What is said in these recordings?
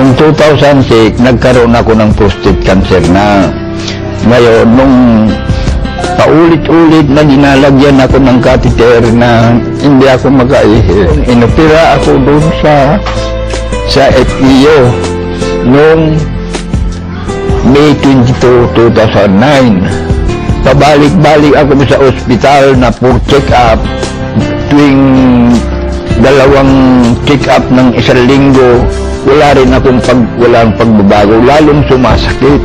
Noong 2006, nagkaroon ako ng prostate cancer na. Ngayon, nung paulit-ulit na ginalagyan ako ng catheter na hindi ako makaihi. Inopera ako doon sa FEO noong May 22, 2009. Pabalik-balik ako sa ospital na for check-up tuwing dalawang check-up ng isang linggo. Wala rin akong walang pagbabago, lalong sumasakit.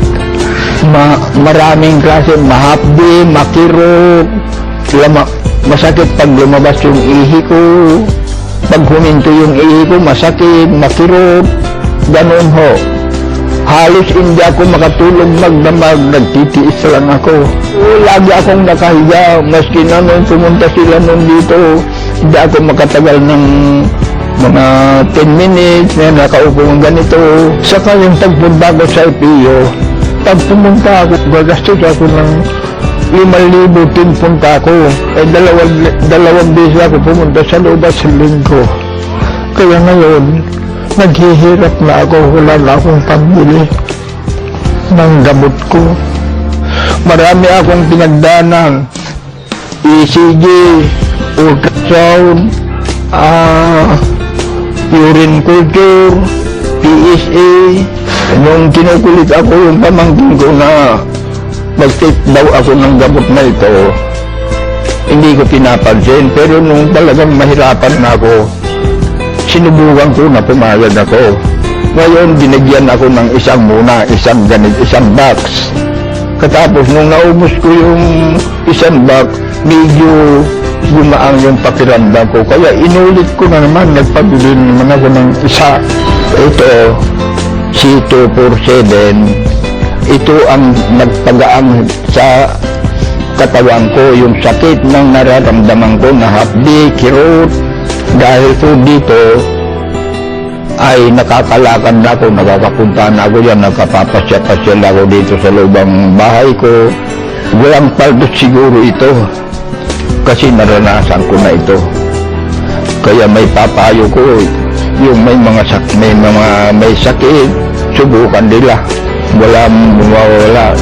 Maraming klase, mahapdi, makirot, masakit pag lumabas yung ihi ko, pag huminto yung ihi ko, masakit, makirot, ganun ho. Halos hindi ako makatulog magdamag, nagtitiis lang ako. Lagi akong nakahiga, maski na nung pumunta sila nung dito, hindi ako makatagal ng mga 10 minutes na nakaupo ng ganito. Saka yung tagpunta ko sa IPO, pag pumunta ako, gagastos ako ng 5,000 punta ko. Dalawang beses ako pumunta sa loob sa linggo. Kaya ngayon, naghihirap na ako, wala na akong pambili ng gamot ko. Marami akong pinagdanan, ECG, ultrasound, urine culture, PSA. Nung kinukulit ako yung pamangkin ko na mag-take daw ako ng gamot na ito, hindi ko pinapansin. Pero nung talagang mahirapan na ako, sinubukan ko na pumayag ako. Ngayon, binigyan ako ng isang box. Katapos, nung naubos ko yung isang box, medyo gumaang yung pakiramdam ko. Kaya inulit ko na naman, nagpabili naman ako ng isa. Ito, C247. Ito ang nagpagaang sa katawan ko, yung sakit ng nararamdaman ko na hapdi, kirot. Dahil po dito ay nakakalakad na ako, nakakapunta na ako yan, nakapapasya-pasya na ako dito sa lubang bahay ko. Walang paldos siguro ito kasi naranasan ko na ito. Kaya may papayo ko, yung may sakit, subukan nila. Walang mawawala.